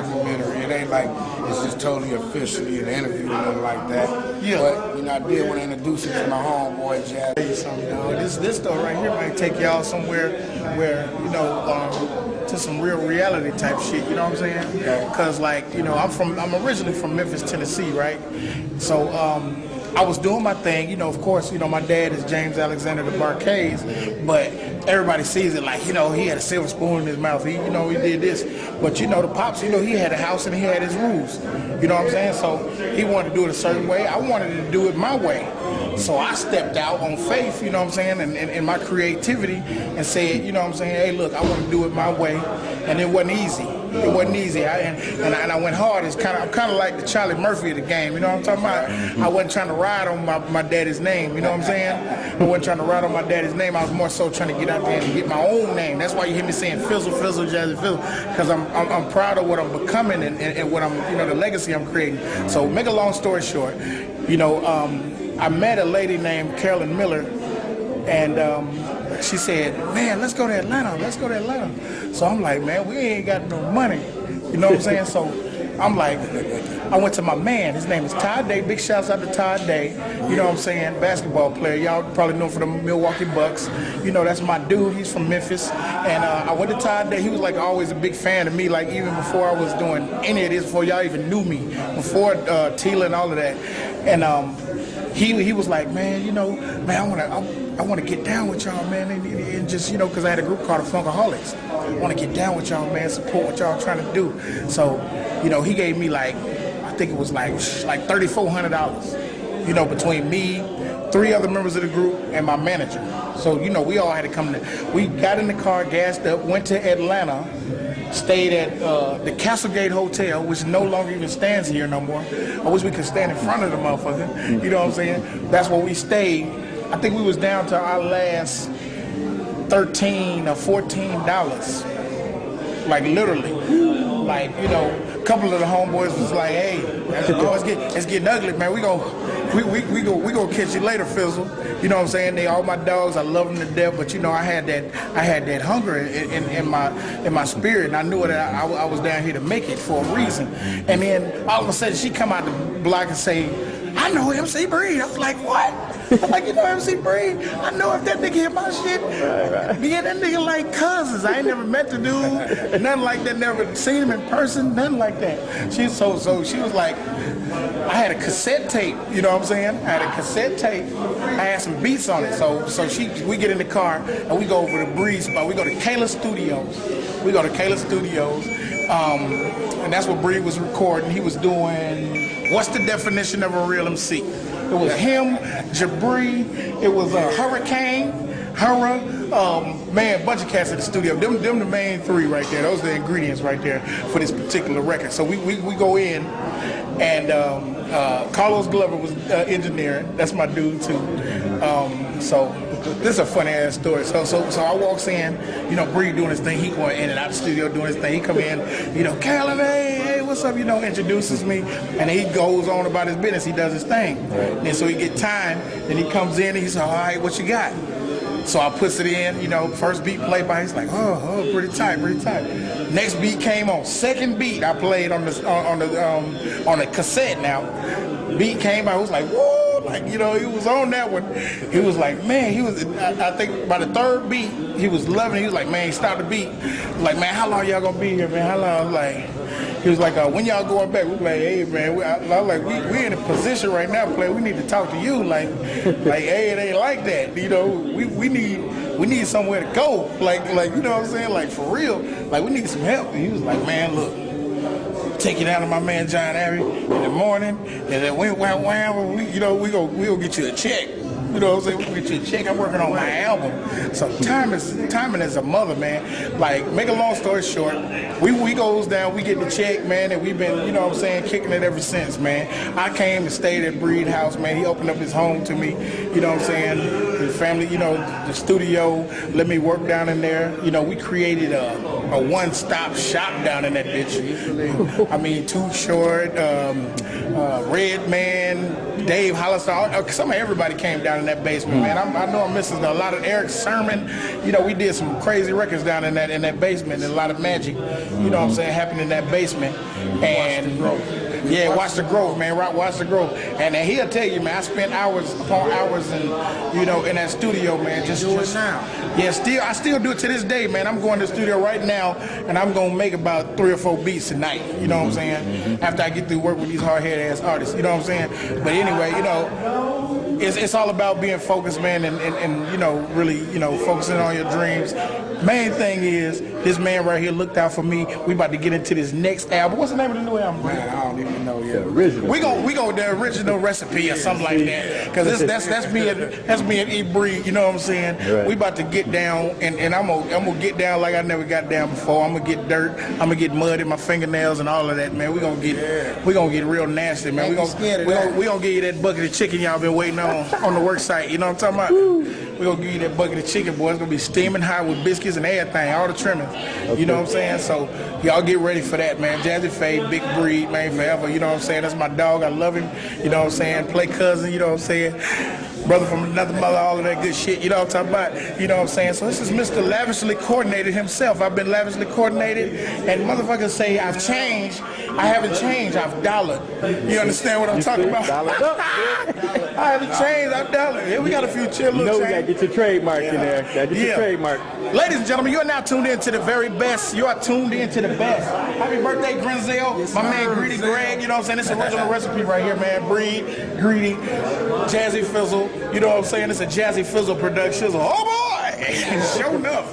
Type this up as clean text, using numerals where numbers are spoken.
documentary. It ain't like it's just totally officially an interview or nothing like that. Yeah. But, you know, I did want to introduce you to my homeboy, Jazze. Tell you something, dog. This stuff right here might take y'all somewhere where, you know, to some real reality type shit, you know what I'm saying? Because, like, you know, I'm originally from Memphis, Tennessee, right? So, I was doing my thing, you know, of course, you know, my dad is James Alexander the Barkays, but everybody sees it like, you know, he had a silver spoon in his mouth, you know, he did this. But, you know, the Pops, you know, he had a house and he had his rules, you know what I'm saying? So he wanted to do it a certain way. I wanted to do it my way. So I stepped out on faith, you know what I'm saying, and my creativity and said, you know what I'm saying, hey, look, I want to do it my way. And it wasn't easy. It wasn't easy. I went hard. I'm kind of like the Charlie Murphy of the game, you know what I'm talking about? I wasn't trying to ride on my daddy's name, you know what I'm saying? I wasn't trying to ride on my daddy's name. I was more so trying to get out there and get my own name. That's why you hear me saying Fizzle, Fizzle, Jazze Fizzle, because I'm proud of what I'm becoming and what I'm, you know, the legacy I'm creating. So make a long story short, you know, I met a lady named Carolyn Miller, and she said, man, let's go to Atlanta, let's go to Atlanta. So I'm like, man, we ain't got no money, you know what I'm saying? So I'm like, I went to my man, his name is Todd Day, big shouts out to Todd Day, you know what I'm saying, basketball player, y'all probably know him for the Milwaukee Bucks, you know, that's my dude, he's from Memphis, and I went to Todd Day, he was like always a big fan of me, like even before I was doing any of this, before y'all even knew me, before Tila and all of that, and he was like, man, you know, man, I want to get down with y'all, man, and just, you know, because I had a group called the Funkaholics. I want to get down with y'all, man, support what y'all trying to do. So, you know, he gave me like, I think it was like $3,400, you know, between me, 3 other members of the group, and my manager. So, you know, we all had to come we got in the car, gassed up, went to Atlanta, stayed at the Castlegate Hotel, which no longer even stands here no more. I wish we could stand in front of the motherfucker, you know what I'm saying? That's where we stayed. I think we was down to our last $13 or $14, like literally. Like, you know, a couple of the homeboys was like, hey, it's getting ugly, man. We gonna catch you later, Fizzle. You know what I'm saying? They all my dogs. I love them to death, but you know, I had that hunger in my spirit, and I knew that I was down here to make it for a reason. And then all of a sudden, she come out the block and say, I know MC Breed. I was like, what? I'm like, you know MC Breed? I know if that nigga hit my shit, me and that nigga like cousins. I ain't never met the dude, nothing like that, never seen him in person, nothing like that. She was like, I had a cassette tape, you know what I'm saying? I had a cassette tape, I had some beats on it. So we get in the car and we go over to Breed spot. We go to Kayla Studios. And that's what Breed was recording. He was doing, what's the definition of a real MC? It was him, Jabri, it was Hurricane, man, bunch of cats in the studio. Them the main 3 right there. Those are the ingredients right there for this particular record. So we go in, and Carlos Glover was engineering. That's my dude too. So this is a funny ass story. So I walks in, you know, Breed doing his thing. He going in and out the studio doing his thing. He come in, you know, Calvin, hey, what's up? You know, introduces me, and he goes on about his business. He does his thing, and so he get time. Then he comes in and he said, all right, what you got? So I puts it in, you know, first beat played by, he's like, oh, pretty tight. Next beat came on. Second beat I played on the cassette now. Beat came by, I was like, whoa, like, you know, he was on that one. He was like, man, I think by the 3rd beat, he was loving it. He was like, man, stop the beat. Like, man, how long y'all gonna be here, man? How long? I was like, he was like, when y'all going back? We was like, hey, man, I was like, we in a position right now, play. We need to talk to you, like, hey, it ain't like that, you know. We need somewhere to go, like, you know what I'm saying, like for real, like we need some help. And he was like, man, look, take you down to my man John Harry in the morning, and then we gonna get you a check. You know what I'm saying? We can get you a check. I'm working on my album. So timing is a mother, man. Like, make a long story short, we goes down, we get the check, man, and we've been, you know what I'm saying, kicking it ever since, man. I came and stayed at Breed House, man. He opened up his home to me, you know what I'm saying? His family, you know, the studio, let me work down in there. You know, we created a a one-stop shop down in that bitch. I mean, Too Short, Red Man, Dave Hollister, some of everybody came down in that basement, man. I know I'm missing a lot of Eric Sermon. You know, we did some crazy records down in that basement, and a lot of magic, you know what I'm saying, happened in that basement. And yeah, watch the growth, man. Watch the growth. And he'll tell you, man, I spent hours upon hours and in that studio, man. Just now. Yeah, I still do it to this day, man. I'm going to the studio right now, and I'm gonna make about 3 or 4 beats tonight. You know what I'm saying? After I get through work with these hard-headed ass artists. You know what I'm saying? But anyway, it's all about being focused, man, and really, focusing on your dreams. Main thing is, this man right here looked out for me. We about to get into this next album. What's the name of the new album, bro? Man, I don't even know yet. Original. We go the original recipe or something like that. Cause that's me and E Bree, you know what I'm saying? Right. We about to get down and I'm gonna get down like I never got down before. I'm gonna get dirt, I'm gonna get mud in my fingernails and all of that, man. We gonna get real nasty, man. We gonna give you that bucket of chicken y'all been waiting on the work site, you know what I'm talking about? We gonna give you that bucket of chicken, boy. It's gonna be steaming hot with biscuits and everything, all the trimmings. Okay. You know what I'm saying? So y'all get ready for that, man. Jazze Pha, big breed, man, forever. You know what I'm saying? That's my dog. I love him. You know what I'm saying? Play cousin. You know what I'm saying? Brother from another mother, all of that good shit. You know what I'm talking about? You know what I'm saying? So this is Mr. Lavishly Coordinated himself. I've been lavishly coordinated, and motherfuckers say I've changed. I haven't changed. I've dollared. You understand what I'm talking about? I haven't changed. I've dollared. Here we got a few chill little we gotta get your trademark in there. Gotta get your trademark. Ladies and gentlemen, you are now tuned in to the very best. You are tuned in to the best. Happy birthday, Grenzel. Yes, my man Greedy Greg. You know what I'm saying? It's original recipe right here, man. Breed, Greedy, Jazzy Fizzle. You know what I'm saying? It's a Jazzy Fizzle production. Oh boy! Show enough,